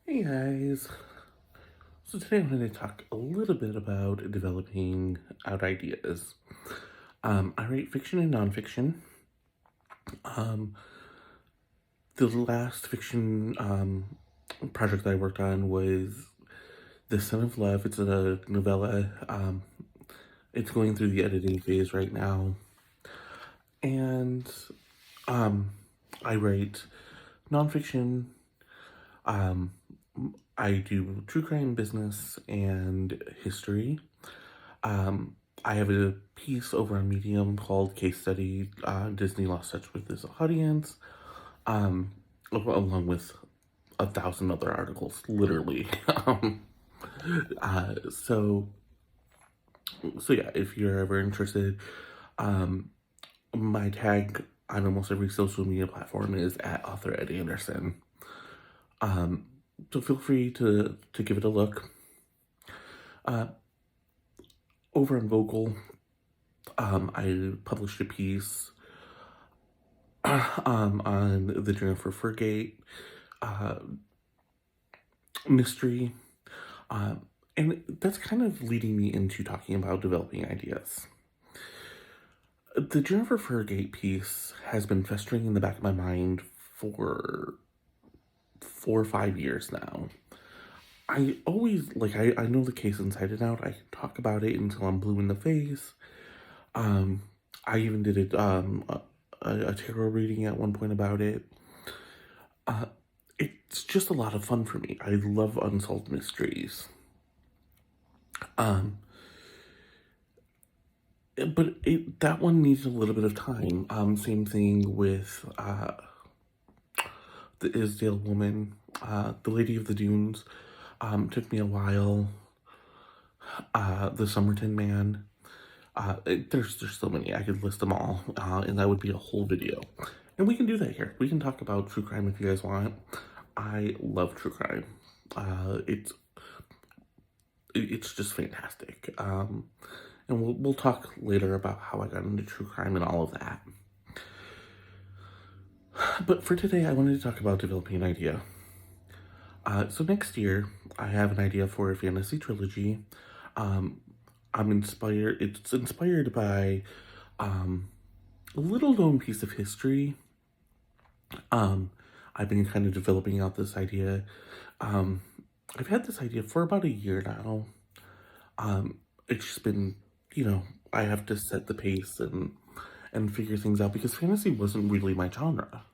Hey guys. So today I'm going to talk a little bit about developing out ideas. I write fiction and nonfiction. Um, the last fiction project I worked on was The Son of Love. It's a novella. It's going through the editing phase right now. And um, I write nonfiction. Um, I do true crime, business, and history. Um, I have a piece over on Medium called Case Study Disney Lost Touch with This Audience, um, along with 1,000 other articles, literally. uh, so, so yeah, if you're ever interested, um, my tag on almost every social media platform is at author Ed Anderson. Um, so feel free to give it a look. Uh, Over on Vocal, I published a piece on the Jennifer Fergate uh, mystery. And that's kind of leading me into talking about developing ideas. The Jennifer Fergate piece has been festering in the back of my mind for 4 or 5 years now. I always, I know the case inside and out. I can talk about it until I'm blue in the face. Um, I even did a tarot reading at one point about it. Uh, it's just a lot of fun for me. I love unsolved mysteries. Um, that one needs a little bit of time. Same thing with the Isdale woman, the Lady of the Dunes. Took me a while. The Somerton Man. There's so many. I could list them all, and that would be a whole video. And we can do that here. We can talk about true crime if you guys want. I love true crime. It's just fantastic. And we'll talk later about how I got into true crime and all of that. But for today, I wanted to talk about developing an idea. So next year, I have an idea for a fantasy trilogy. Um, I'm inspired. It's inspired by a little known piece of history. I've been kind of developing out this idea. Um, I've had this idea for about a year now. It's just been, you know, I have to set the pace and figure things out because fantasy wasn't really my genre.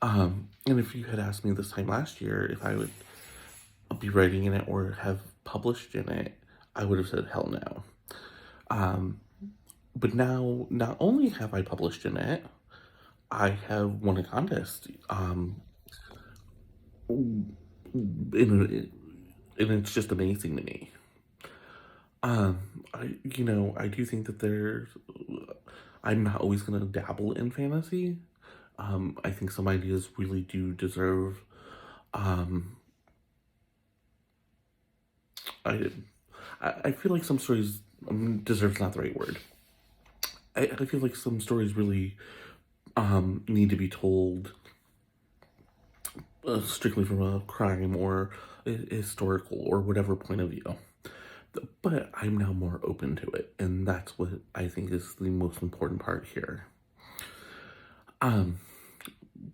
And if you had asked me this time last year if I would be writing in it or have published in it, I would have said hell no. But now, not only have I published in it, I have won a contest. And it's just amazing to me. I do think that I'm not always gonna dabble in fantasy. I think some ideas really do deserve, um, I, I feel like some stories, deserves not the right word. I feel like some stories really, need to be told strictly from a crime or a historical or whatever point of view. But I'm now more open to it, and that's what I think is the most important part here. Um,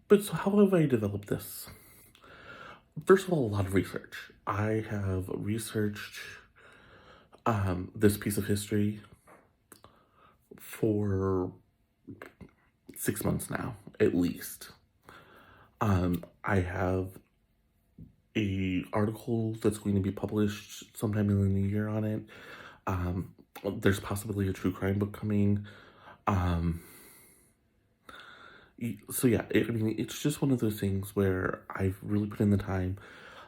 but so how have I developed this? First of all, a lot of research. I have researched this piece of history for 6 months now, at least. I have a article that's going to be published sometime in the new year on it. There's possibly a true crime book coming. Um, so yeah, I mean, it's just one of those things where I've really put in the time.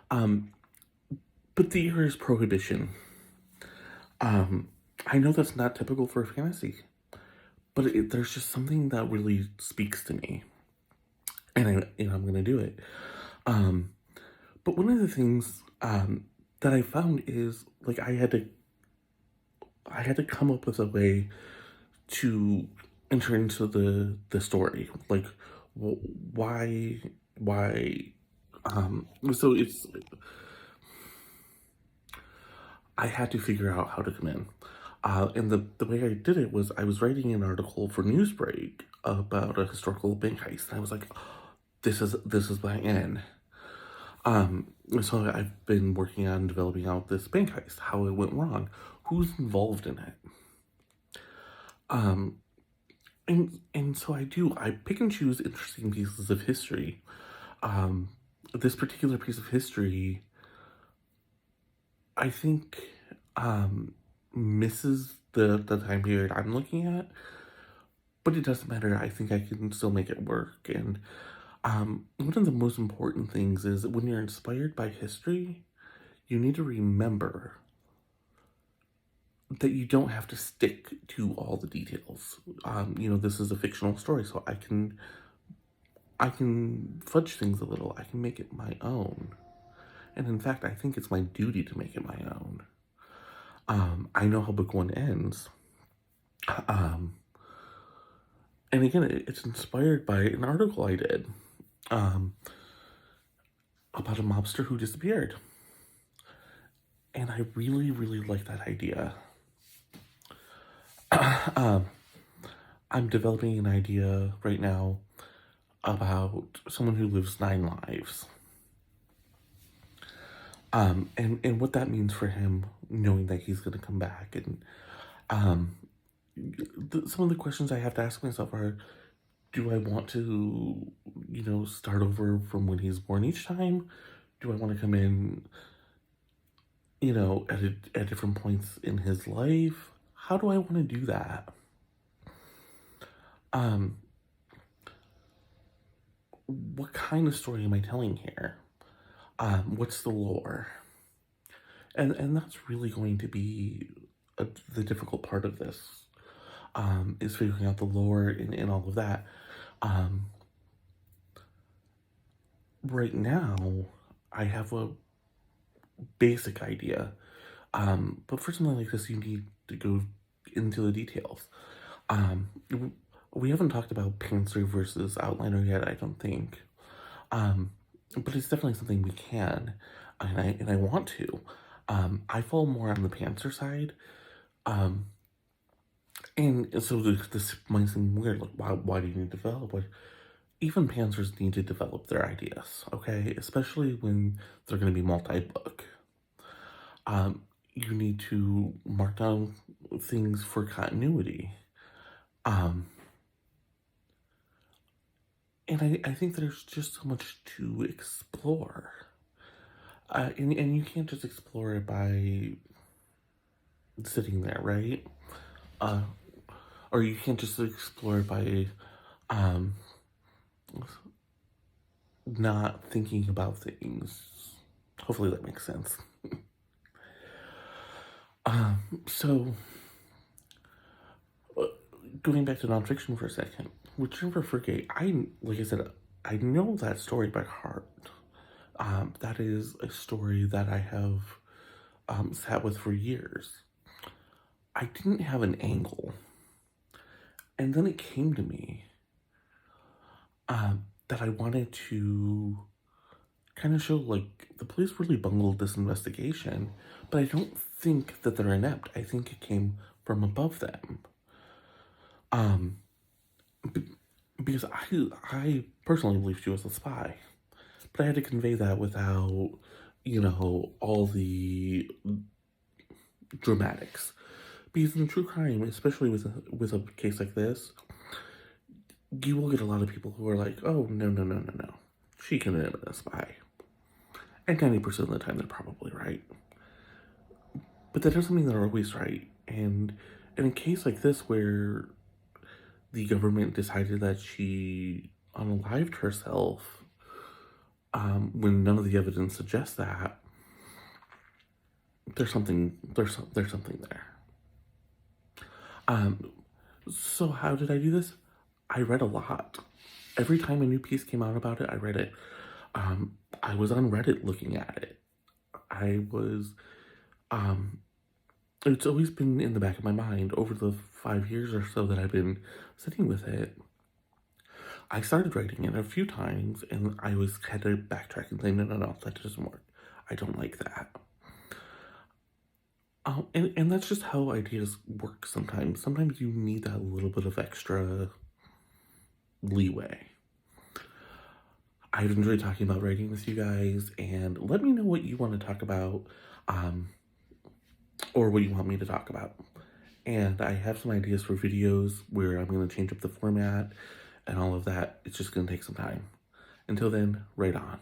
Um, but the year is prohibition. Um, I know that's not typical for fantasy, but there's just something that really speaks to me, and I'm gonna do it. Um, but one of the things that I found is like I had to come up with a way to enter into the story, like why why so it's I had to figure out how to come in. And the way I did it was I was writing an article for Newsbreak about a historical bank heist. And I was like, this is my in. So I've been working on developing out this bank heist, how it went wrong, who's involved in it. Um, and so I pick and choose interesting pieces of history. Um, this particular piece of history, I think, misses the time period I'm looking at, but it doesn't matter. I think I can still make it work. And one of the most important things is that when you're inspired by history, you need to remember that you don't have to stick to all the details. This is a fictional story, so I can fudge things a little. I can make it my own. And in fact, I think it's my duty to make it my own. I know how book one ends. Um, and again, it's inspired by an article I did um, about a mobster who disappeared. And I really, really like that idea. um, I'm developing an idea right now about someone who lives 9 lives. And what that means for him, knowing that he's going to come back. And um, some of the questions I have to ask myself are, do I want to, start over from when he's born each time? Do I want to come in, at different points in his life? How do I want to do that? What kind of story am I telling here? What's the lore? And that's really going to be the difficult part of this, is figuring out the lore and all of that. Right now, I have a basic idea, but for something like this, you need to go into the details. We haven't talked about Pantser versus Outliner yet, I don't think, but it's definitely something we can, and I want to. I fall more on the Pantser side, and so this might seem weird, like, why do you need to develop? Like, even Pantsers need to develop their ideas, okay? Especially when they're going to be multi-book. You need to mark down things for continuity. And I think there's just so much to explore. And you can't just explore it by sitting there, right? Or you can't just explore it by not thinking about things. Hopefully that makes sense. So, going back to nonfiction for a second, with Jennifer Forgate, like I said, I know that story by heart. That is a story that I have sat with for years. I didn't have an angle. And then it came to me that I wanted to kind of show, like, the police really bungled this investigation, but I don't think that they're inept. I think it came from above them. Because I personally believe she was a spy, but I had to convey that without, all the dramatics. Because in true crime, especially with a case like this, you will get a lot of people who are like, "Oh, no, no, no, no, no, she couldn't have been a spy," and 90% of the time they're probably right. But that doesn't mean they're always right. And in a case like this where the government decided that she unalived herself, when none of the evidence suggests that, there's something there. So how did I do this? I read a lot. Every time a new piece came out about it, I read it. I was on Reddit looking at it. I was, it's always been in the back of my mind over the 5 years or so that I've been sitting with it. I started writing it a few times, and I had to backtrack and say, no, that doesn't work. I don't like that. And that's just how ideas work sometimes. Sometimes you need that little bit of extra leeway. I've enjoyed talking about writing with you guys, and let me know what you want to talk about, um, or what you want me to talk about. And I have some ideas for videos where I'm going to change up the format and all of that. It's just going to take some time. Until then, write on.